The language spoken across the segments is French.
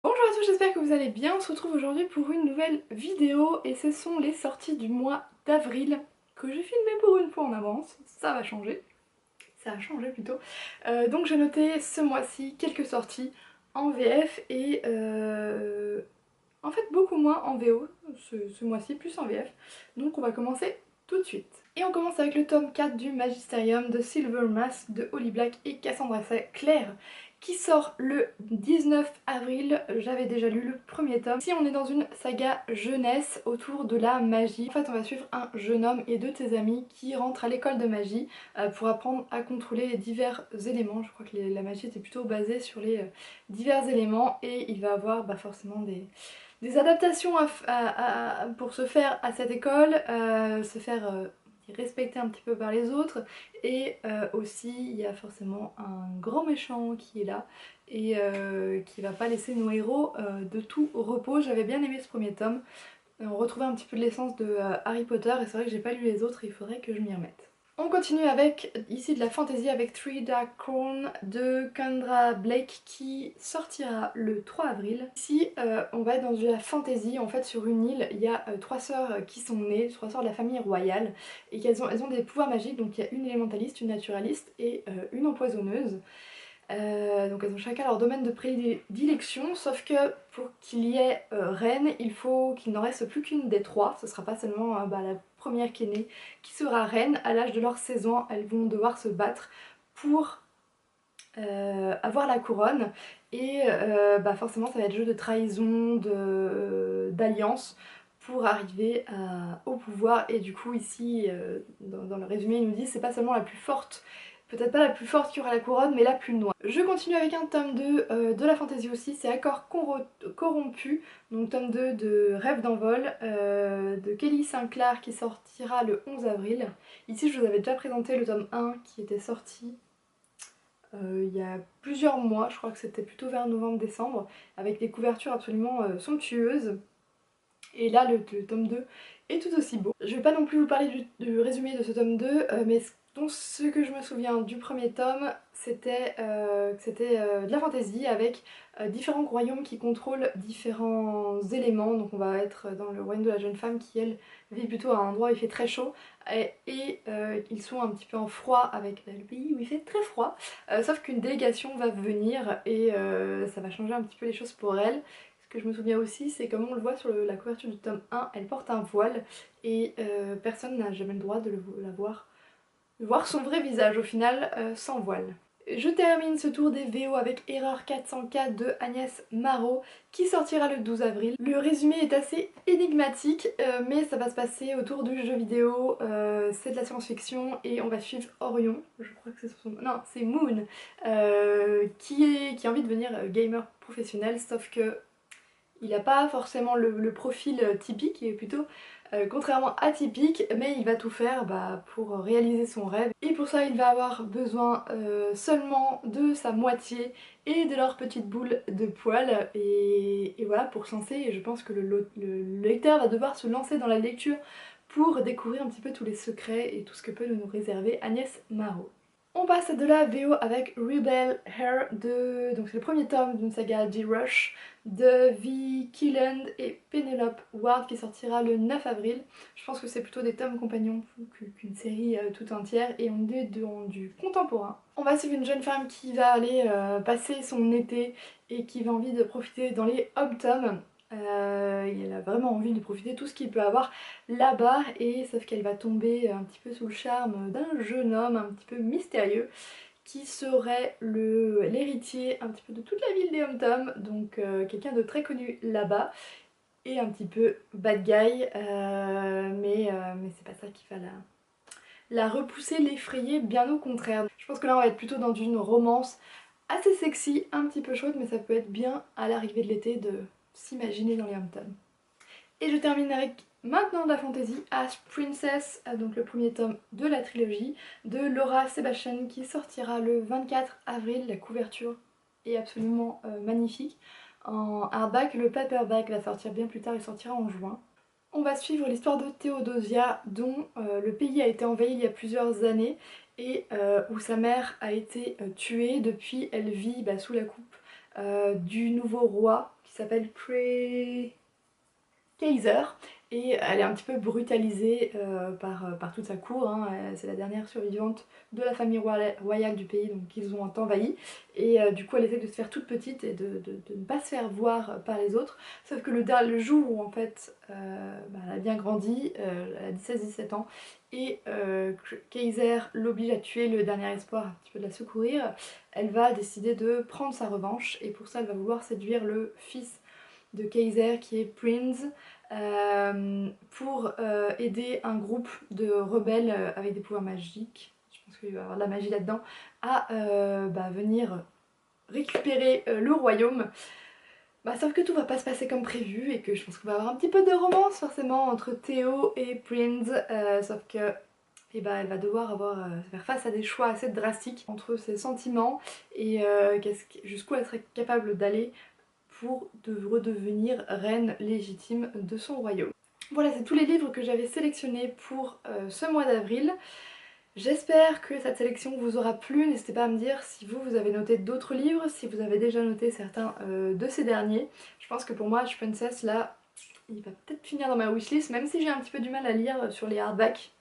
Bonjour à tous, j'espère que vous allez bien. On se retrouve aujourd'hui pour une nouvelle vidéo et ce sont les sorties du mois d'avril que j'ai filmé pour une fois en avance. Ça va changer, ça a changé plutôt. Donc j'ai noté ce mois-ci quelques sorties en VF et en fait beaucoup moins en VO ce mois-ci, plus en VF. Donc on va commencer tout de suite. Et on commence avec le tome 4 du Magisterium de Silver Mass de Holly Black et Cassandra Clare qui sort le 19 avril. J'avais déjà lu le premier tome. Ici on est dans une saga jeunesse autour de la magie. En fait on va suivre un jeune homme et deux de ses amis qui rentrent à l'école de magie pour apprendre à contrôler les divers éléments. Je crois que la magie était plutôt basée sur les divers éléments et il va avoir forcément des adaptations pour se faire à cette école, se faire respecter un petit peu par les autres et aussi il y a forcément un grand méchant qui est là et qui va pas laisser nos héros de tout repos. J'avais bien aimé ce premier tome, on retrouvait un petit peu de l'essence de Harry Potter et c'est vrai que j'ai pas lu les autres et il faudrait que je m'y remette. On continue avec ici de la fantasy avec Three Dark Crown de Kendra Blake qui sortira le 3 avril. Ici on va être dans de la fantasy, en fait sur une île il y a trois sœurs qui sont nées, trois sœurs de la famille royale et elles ont des pouvoirs magiques, donc il y a une élémentaliste, une naturaliste et une empoisonneuse. Donc elles ont chacun leur domaine de prédilection, sauf que pour qu'il y ait reine, il faut qu'il n'en reste plus qu'une des trois. Ce sera pas seulement la première qui est née qui sera reine. À l'âge de leur 16 ans, elles vont devoir se battre pour avoir la couronne. Et forcément ça va être jeu de trahison, d'alliance pour arriver au pouvoir. Et du coup ici, dans le résumé, il nous dit c'est pas seulement la plus forte, peut-être pas la plus forte qui aura la couronne, mais la plus noire. Je continue avec un tome 2 de la fantasy aussi, c'est Accord corrompu, donc tome 2 de Rêve d'envol de Kelly Sinclair qui sortira le 11 avril. Ici je vous avais déjà présenté le tome 1 qui était sorti il y a plusieurs mois, je crois que c'était plutôt vers novembre-décembre, avec des couvertures absolument somptueuses. Et là, le tome 2 est tout aussi beau. Je vais pas non plus vous parler du résumé de ce tome 2, mais ce que je me souviens du premier tome, c'était de la fantaisie avec différents royaumes qui contrôlent différents éléments. Donc on va être dans le royaume de la jeune femme qui, elle, vit plutôt à un endroit où il fait très chaud. Et ils sont un petit peu en froid avec le pays où il fait très froid. Sauf qu'une délégation va venir et ça va changer un petit peu les choses pour elle. Ce que je me souviens aussi, c'est comme on le voit sur la couverture du tome 1, elle porte un voile et personne n'a jamais le droit de de voir son vrai visage au final sans voile. Je termine ce tour des VO avec Erreur 404 de Agnès Marot qui sortira le 12 avril. Le résumé est assez énigmatique mais ça va se passer autour du jeu vidéo, c'est de la science-fiction et on va suivre Orion, je crois que c'est son nom, non c'est Moon, qui a envie de devenir gamer professionnel, sauf que il n'a pas forcément le profil typique, il est plutôt contrairement atypique, mais il va tout faire pour réaliser son rêve. Et pour ça il va avoir besoin seulement de sa moitié et de leur petite boule de poils. Et voilà pour se lancer, et je pense que le lecteur va devoir se lancer dans la lecture pour découvrir un petit peu tous les secrets et tout ce que peut nous réserver Agnès Marot. On passe de la VO avec Rebel Hair donc c'est le premier tome d'une saga D-Rush de Vi Killand et Penelope Ward qui sortira le 9 avril. Je pense que c'est plutôt des tomes compagnons qu'une série toute entière et on est dans du contemporain. On va suivre une jeune femme qui va aller passer son été et qui va envie de profiter dans les Hobtoms. Et elle a vraiment envie de profiter de tout ce qu'il peut avoir là-bas, et sauf qu'elle va tomber un petit peu sous le charme d'un jeune homme un petit peu mystérieux qui serait l'héritier un petit peu de toute la ville des Hom-Tom, donc quelqu'un de très connu là-bas et un petit peu bad guy, mais c'est pas ça qui va la repousser, l'effrayer, bien au contraire. Je pense que là on va être plutôt dans une romance assez sexy, un petit peu chaude, mais ça peut être bien à l'arrivée de l'été de s'imaginer dans les Hom-Tom. Et je termine avec maintenant de la fantasy, Ash Princess, donc le premier tome de la trilogie de Laura Sebastian qui sortira le 24 avril. La couverture est absolument magnifique. En hardback, le paperback va sortir bien plus tard, il sortira en juin. On va suivre l'histoire de Théodosia dont le pays a été envahi il y a plusieurs années et où sa mère a été tuée. Depuis elle vit sous la coupe du nouveau roi qui s'appelle Kaiser, et elle est un petit peu brutalisée par toute sa cour, hein. C'est la dernière survivante de la famille royale du pays, donc qu'ils ont envahi, et du coup elle essaie de se faire toute petite et de ne pas se faire voir par les autres, sauf que le jour où en fait elle a bien grandi, elle a 16-17 ans, et Kaiser l'oblige à tuer le dernier espoir un petit peu de la secourir, elle va décider de prendre sa revanche, et pour ça elle va vouloir séduire le fils de Kaiser qui est Prince, pour aider un groupe de rebelles avec des pouvoirs magiques, je pense qu'il va y avoir de la magie là-dedans, à venir récupérer le royaume. Sauf que tout va pas se passer comme prévu et que je pense qu'on va avoir un petit peu de romance forcément entre Théo et Prince, sauf que elle va devoir faire face à des choix assez drastiques entre ses sentiments et jusqu'où elle serait capable d'aller pour redevenir reine légitime de son royaume. Voilà, c'est tous les livres que j'avais sélectionnés pour ce mois d'avril. J'espère que cette sélection vous aura plu. N'hésitez pas à me dire si vous avez noté d'autres livres, si vous avez déjà noté certains de ces derniers. Je pense que pour moi, Hush Princess, là, il va peut-être finir dans ma wishlist, même si j'ai un petit peu du mal à lire sur les hardbacks.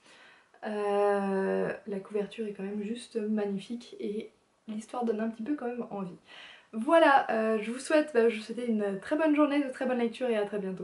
La couverture est quand même juste magnifique et l'histoire donne un petit peu quand même envie. Voilà, je vous souhaite une très bonne journée, de très bonnes lectures et à très bientôt.